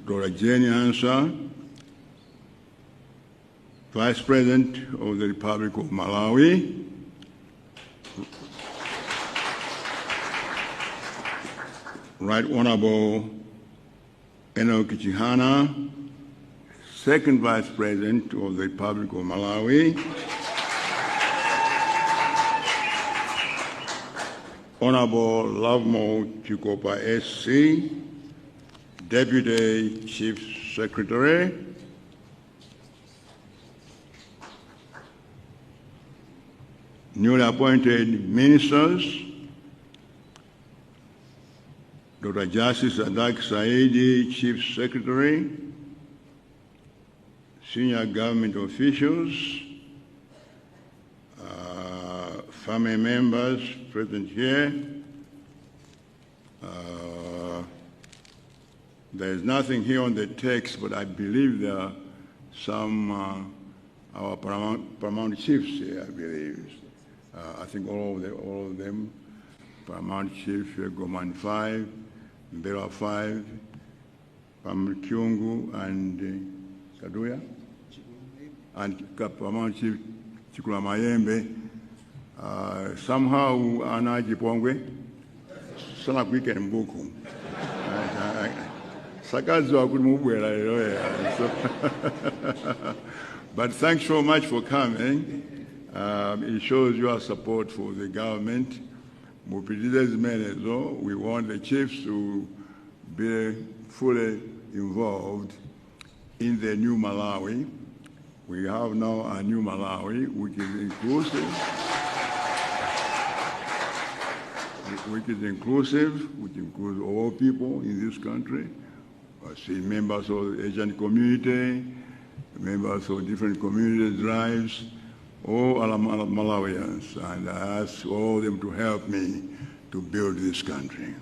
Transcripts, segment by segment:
Dr. Jenny Ansah, Vice President of the Republic of Malawi, Right Honorable Chihana, Second Vice President of the Republic of Malawi, Honorable Lovemore Chikopa SC, Deputy Chief Secretary, newly appointed ministers, Dr. Justice Adak Saidi, Chief Secretary, senior government officials, family members present here. There is nothing here on the text, but I believe there are some our paramount chiefs here, I believe. I think all of them, Paramount Chief Goman 5, Mbera 5, Kyungu, and Kaduya, and Paramount Chief Chikula Mayembe. Somehow, Ana Jipongwe, sana kwike mbuku. Sakazo akumubwela. But thanks so much for coming. It shows your support for the government. We want the chiefs to be fully involved in the new Malawi. We have now a new Malawi, which is inclusive, which includes all people in this country. I see members of the Asian community, members of different community drives, all are Malawians, and I ask all of them to help me to build this country.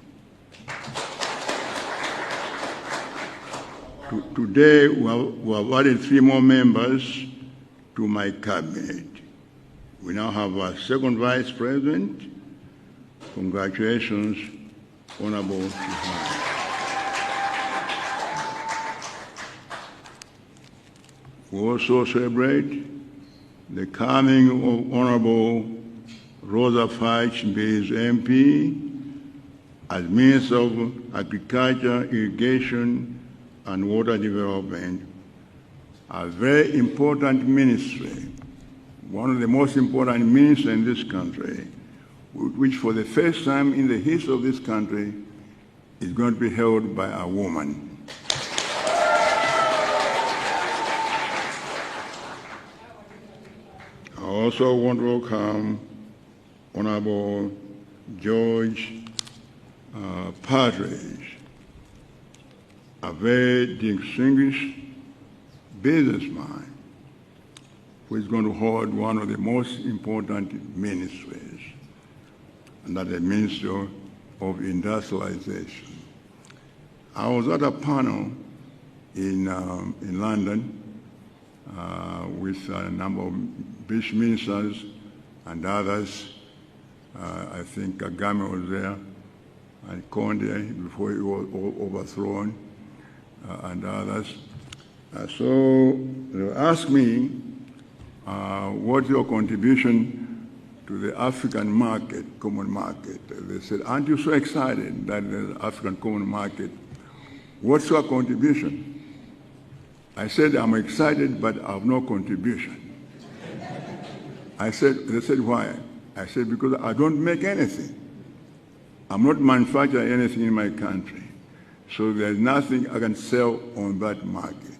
Today, we have added 3 more members to my cabinet. We now have a second vice president. Congratulations, Honorable Chihana. We also celebrate the coming of Honorable Rosa Faich-Mbiz MP as Minister of Agriculture, Irrigation, and Water Development, a very important ministry, one of the most important ministries in this country, which for the first time in the history of this country is going to be held by a woman. I also want to welcome Honorable George Partridge, a very distinguished businessman who is going to hold one of the most important ministries, and that's the Ministry of Industrialization. I was at a panel in London with a number of British ministers and others. I think Kagame was there, and Conde before he was overthrown, and others. So they asked me, what's your contribution to the African market, common market? They said, aren't you so excited that the African common market, what's your contribution? I said, I'm excited, but I have no contribution. They said, why? I said, because I don't make anything. I'm not manufacturing anything in my country. So there's nothing I can sell on that market.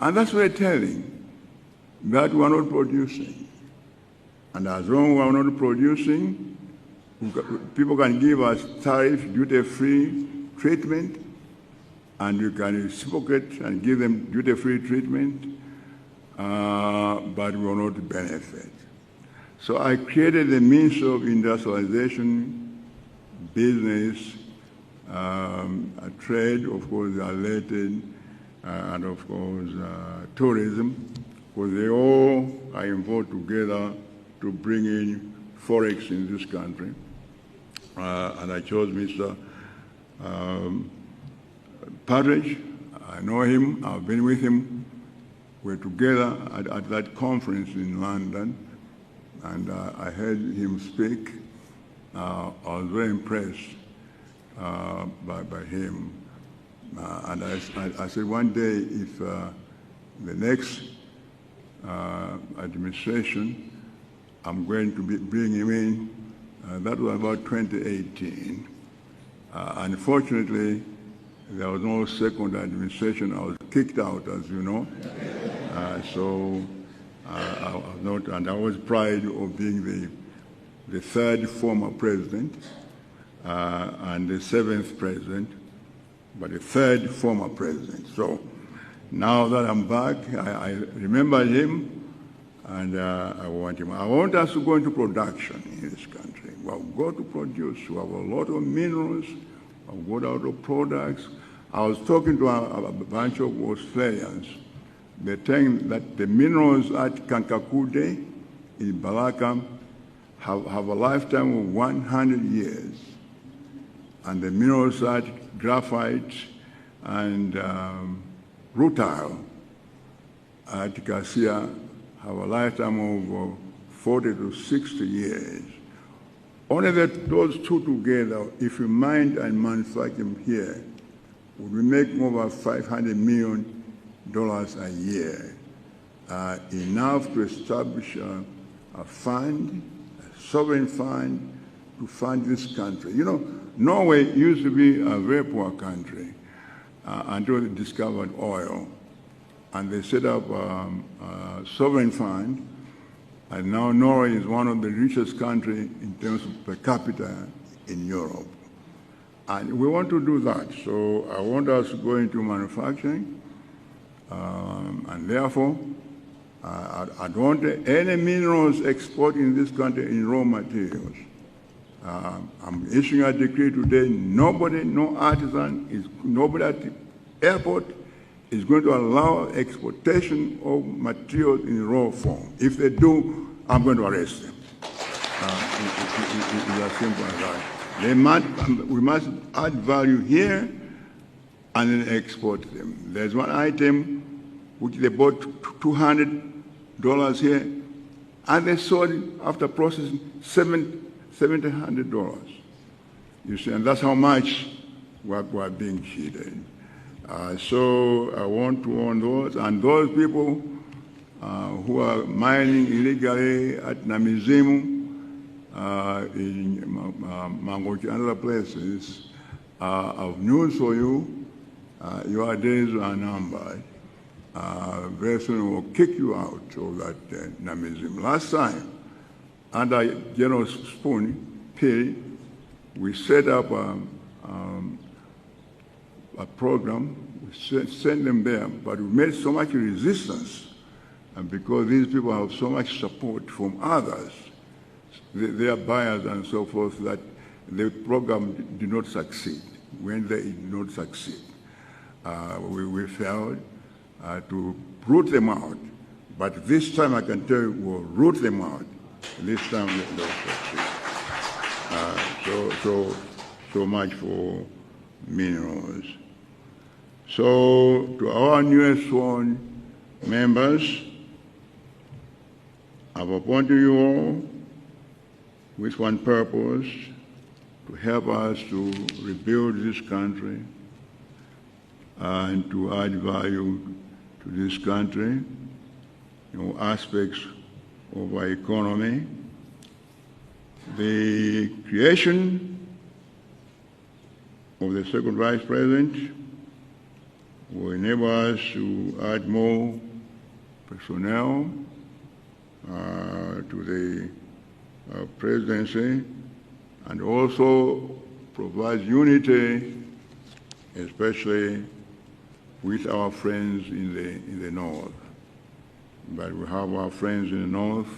And that's what they're telling, that we're not producing. And as long as we're not producing, people can give us tariff, duty-free treatment, and you can reciprocate and give them duty-free treatment, but we will not benefit. So I created the means of industrialization, business, trade, of course, related, and of course, tourism, because they all are involved together to bring in forex in this country. And I chose Mr. Partridge I know him. I've been with him. We're together at that conference in London, and I heard him speak. I was very impressed by him. And I said one day, if the next administration, I'm going to bring him in. That was about 2018. Unfortunately, there was no second administration. I was kicked out, as you know. So I was not, and I was proud of being the third former president and the seventh president, but the third former president. So now that I'm back, I remember him, and I want him. I want us to go into production in this country. We've got to produce. We have a lot of minerals. We've got a lot of products. I was talking to a bunch of Australians. They're saying that the minerals at Kankakude in Balaka have a lifetime of 100 years. And the minerals at graphite and rutile at Cassia have a lifetime of 40 to 60 years. Only those two together, if you mine and manufacture them here, would we make over $500 million a year, enough to establish a fund, a sovereign fund, to fund this country. You know, Norway used to be a very poor country until they discovered oil. And they set up a sovereign fund, and now Norway is one of the richest countries in terms of per capita in Europe. And we want to do that. So I want us to go into manufacturing, and therefore, I don't want any minerals exported in this country in raw materials. I'm issuing a decree today, nobody, no artisan, nobody at the airport is going to allow exportation of materials in raw form. If they do, I'm going to arrest them. It's as simple as that. We must add value here and then export them. There's one item which they bought $200 here, and they sold it after processing $700. You see, and that's how much we're being cheated. So I want to warn those, and those people who are mining illegally at Namizimu, in Mangochi and other places, of news for you. Your days are numbered. Very soon we'll kick you out of that Namizimu. Last time, under General Spoon P, we set up a program, we sent them there, but we made so much resistance, and because these people have so much support from others, their buyers and so forth, that the program did not succeed. When they did not succeed, we failed to root them out. But this time I can tell you we'll root them out. This time they'll succeed. So much for minerals. So to our newest sworn members, I've appointed you all with one purpose: to help us to rebuild this country and to add value to this country, aspects of our economy. The creation of the second vice president will enable us to add more personnel to the presidency, and also provides unity, especially with our friends in the north. But we have our friends in the north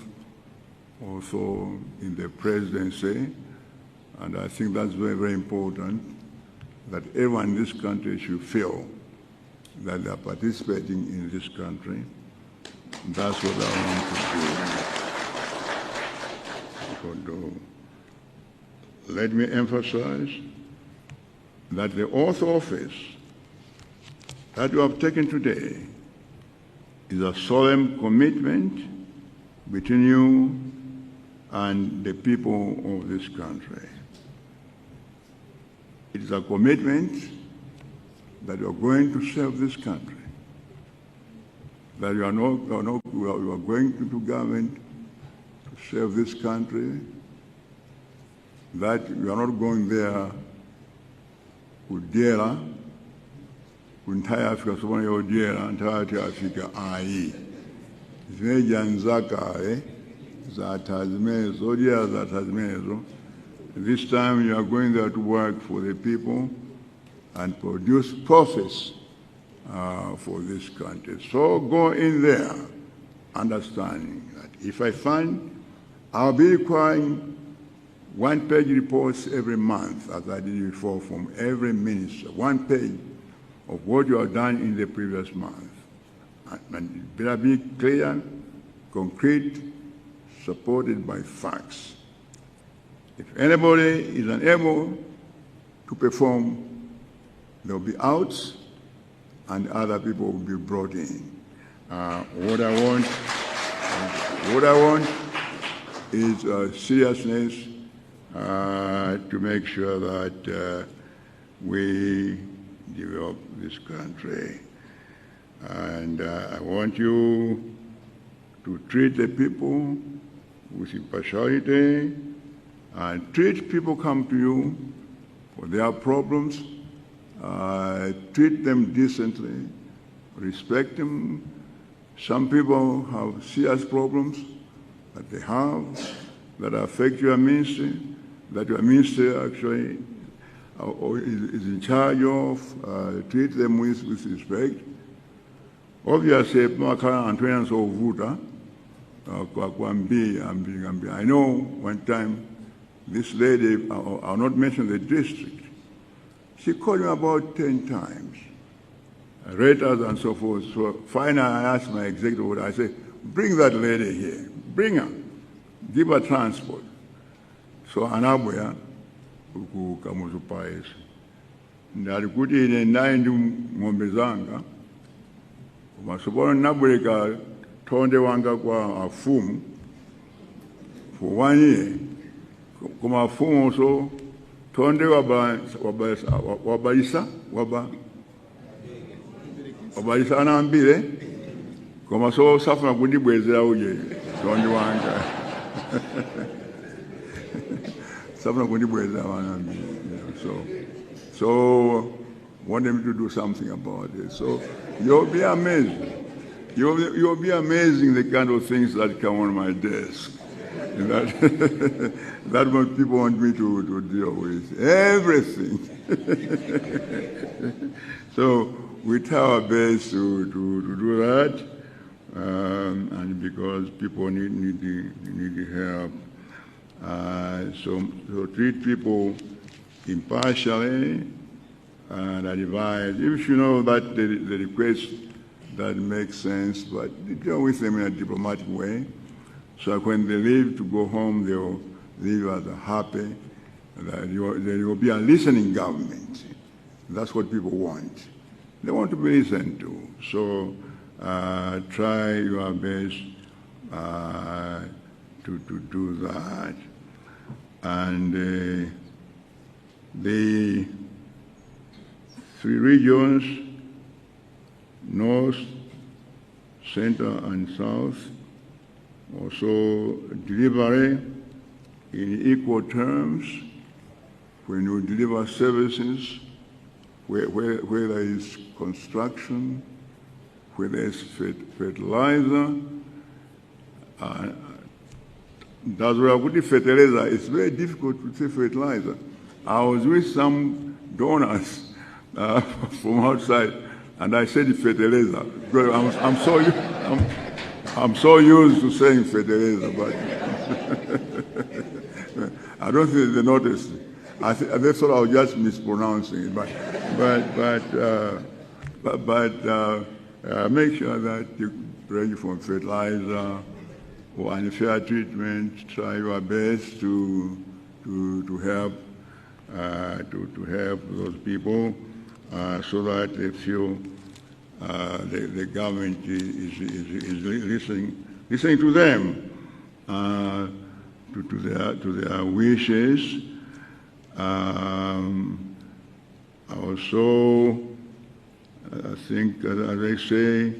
also in the presidency, and I think that's very, very important, that everyone in this country should feel that they're participating in this country. That's what I want to do. Let me emphasize that the oath office that you have taken today is a solemn commitment between you and the people of this country. It is a commitment that you are going to serve this country, that you are going to do government to serve this country, that you are not going there kudera kuntaya Afrika sobona yodera ntaya Afrika ayi zimeja nzaka za tazimezo dia za tazimezo. This time you are going there to work for the people and produce profits for this country. So go in there understanding that if I find, I'll be requiring one-page reports every month, as I did before, from every minister, one page of what you have done in the previous month. And it better be clear, concrete, supported by facts. If anybody is unable to perform, they'll be out and other people will be brought in. What I want is seriousness to make sure that we develop this country. And I want you to treat the people with impartiality and treat people come to you for their problems. Treat them decently, respect them. Some people have serious problems that they have that affect your ministry, that your ministry actually is in charge of. Treat them with respect. Obviously, I know one time this lady, I'll not mention the district, she called me about 10 times, letters and so forth. So finally I asked my executive, I said, bring that lady here, bring her, give her transport. So Anabuya, uku kamuzu paes. Ndalikuti ine naindi ng'ombe zanga, umasubona nabuleka tonde wanga kwa afumu, for 1 year, kuma afumu so, tonde wabalisa anambile koma so safuna kundibwezera uje tonde wanga safuna kundibwezera anambile. So want them to do something about it. So you'll be amazed. You'll be amazing the kind of things that come on my desk. That's what people want me to deal with. Everything. So we try our best to do that, and because people need the help. So treat people impartially and advise. If you know that the request that makes sense, but deal with them in a diplomatic way. So when they leave to go home, they'll leave as happy. There will be a listening government. That's what people want. They want to be listened to. So try your best to do that. And the 3 regions, North, Center, and South, also delivery in equal terms when you deliver services, where there is construction, where there is fertilizer. That's where I put the fertilizer. It's very difficult to say fertilizer. I was with some donors from outside, and I said fertilizer. I'm so used to saying fertilizer, but I don't think they noticed. They thought I was just mispronouncing it. But make sure that you range from fertilizer or unfair treatment. Try your best to help those people so that they feel the government is listening to them, to their wishes. Also, I think, as I say,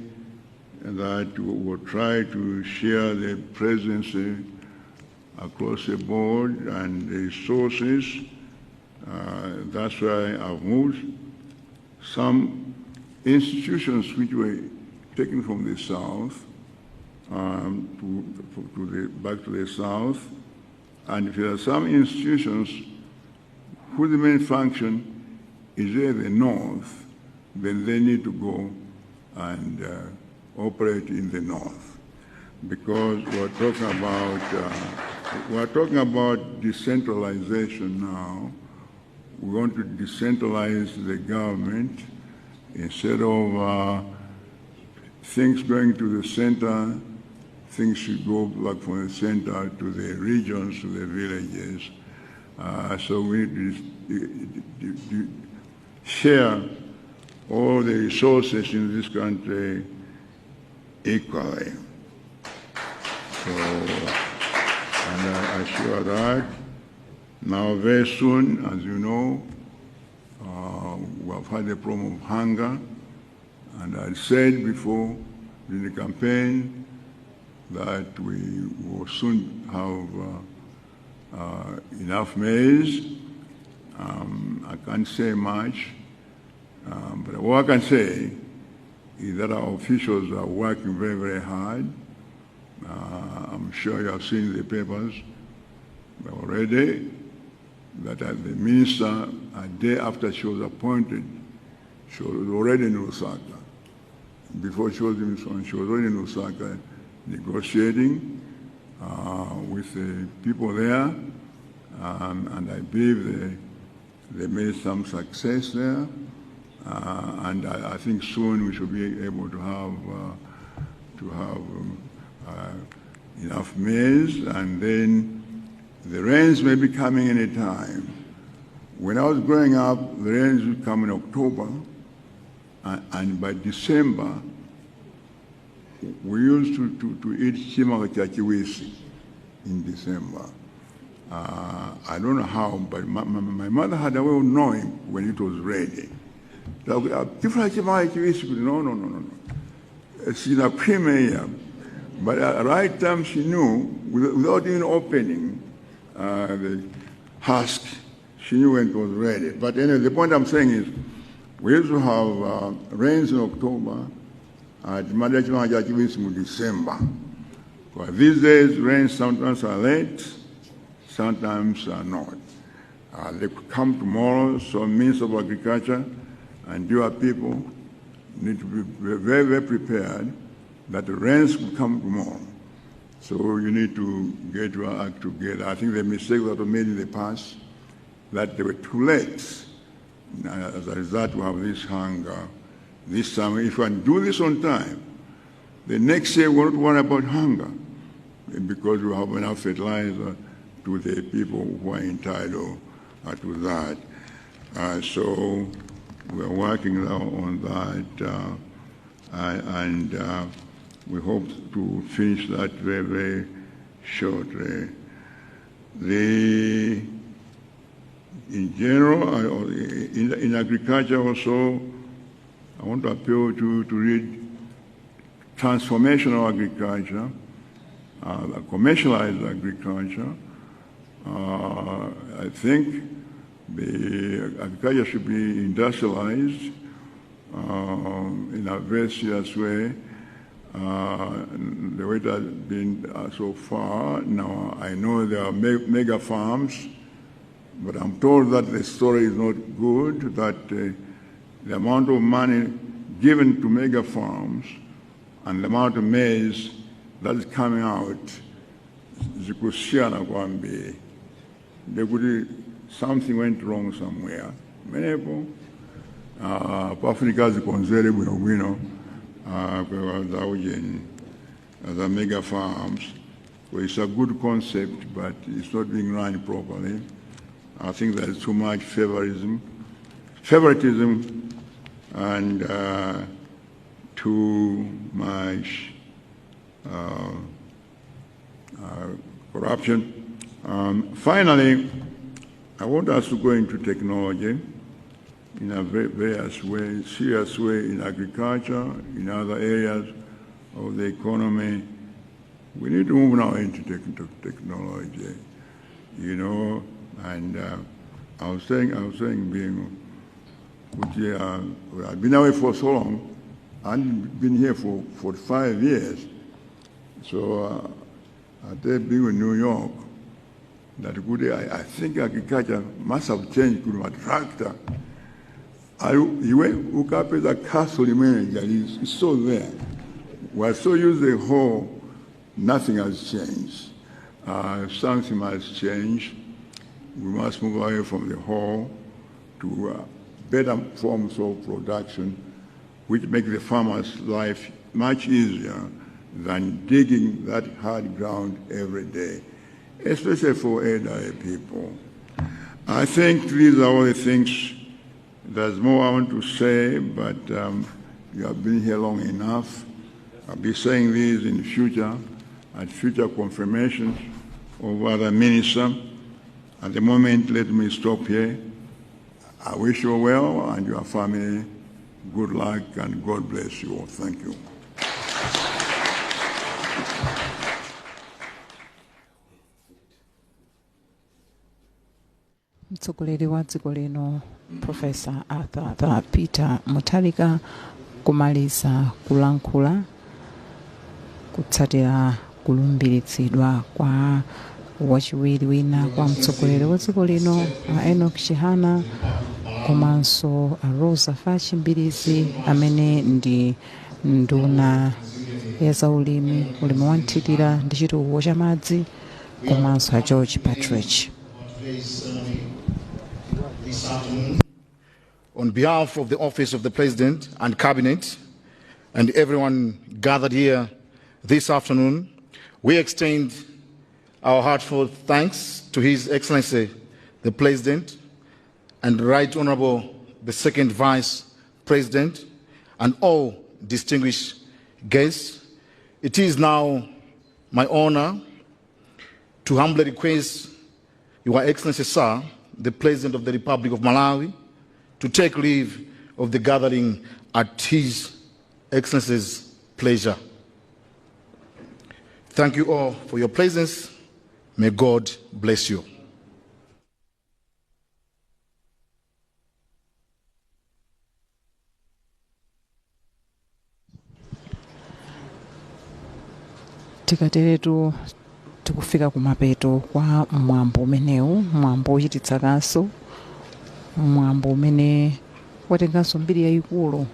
that we'll try to share the presidency across the board and the resources. That's why I've moved some institutions which were taken from the South back to the South. And if there are some institutions whose main function is in the North, then they need to go and operate in the North. Because we're talking about decentralization now. We want to decentralize the government instead of things going to the center. Things should go back from the center to the regions, to the villages. So we need to share all the resources in this country equally. So, and I assure that now very soon, as you know, we have had a problem of hunger, and I said before in the campaign that we will soon have enough maize. I can't say much, but what I can say is that our officials are working very, very hard. I'm sure you have seen the papers already that the minister, a day after she was appointed, she was already in Lusaka. Before she was in Lusaka, she was already in Lusaka negotiating with the people there, and I believe they made some success there. And I think soon we should be able to have enough maize, and then the rains may be coming any time. When I was growing up, the rains would come in October, and by December, we used to eat chimaka chachiwisi in December. I don't know how, but my mother had a way of knowing when it was ready. No. She's a premier, but at the right time she knew, without even opening the husk, she knew when it was ready. But anyway, the point I'm saying is, we used to have rains in October, in December. But these days, rains sometimes are late, sometimes are not. They could come tomorrow, so Minister of Agriculture and your people need to be very, very prepared that the rains will come tomorrow. So you need to get your act together. I think the mistakes that were made in the past, that they were too late. As a result, we have this hunger. This time, if we can do this on time, the next year we won't worry about hunger because we have enough fertilizer to the people who are entitled to that. So we're working now on that, and we hope to finish that very, very shortly. In general, in agriculture also, I want to appeal to read transformational agriculture, commercialized agriculture. I think the agriculture should be industrialized in a very serious way. The way it has been so far. Now, I know there are mega farms, but I'm told that the story is not good, that the amount of money given to mega farms and the amount of maize that is coming out, something went wrong somewhere. Many people, Africa is considered, the mega farms. So it's a good concept, but it's not being run properly. I think there's too much favoritism, and too much corruption. Finally, I want us to go into technology in a various ways, serious way in agriculture, in other areas of the economy. We need to move now into technology, you know, and I was saying being, I've been away for so long, I've been here for 45 years. So I tell being in New York, that good, I think agriculture must have changed to a tractor. You look up at the castle manager, it's still there. We're so used to the whole, nothing has changed. Something must change. We must move away from the whole to better forms of production, which make the farmer's life much easier than digging that hard ground every day, especially for elderly people. I think these are all the things. There's more I want to say, but you have been here long enough. I'll be saying these in the future, at future confirmations of other ministers. At the moment, let me stop here. I wish you well and your family good luck and God bless you all. Thank you. Mtsogoleri wa dziko lino Profesa Arthur Peter Mutharika kumaliza kulankhula kutsatira kulumbiritsidwa kwa wachiwiri wina kwa mtsogoleri wa dziko lino Chihana komanso Rosa Fachimbilizi amene ndi nduna ya zaulimi wa nthitira ndi chitukuko cha madzi komanso George Patrick. On behalf of the Office of the President and Cabinet and everyone gathered here this afternoon, we extend our heartfelt thanks to His Excellency, the President, and Right Honorable, the Second Vice President, and all distinguished guests. It is now my honor to humbly request Your Excellency, Sir, the President of the Republic of Malawi, to take leave of the gathering at His Excellency's pleasure. Thank you all for your presence. May God bless you. Tikateretu tikufika kumapeto kwa mwambo umenewu, mwambo wochititsa kaso, mwambo umene watenganso mbiri yayikulu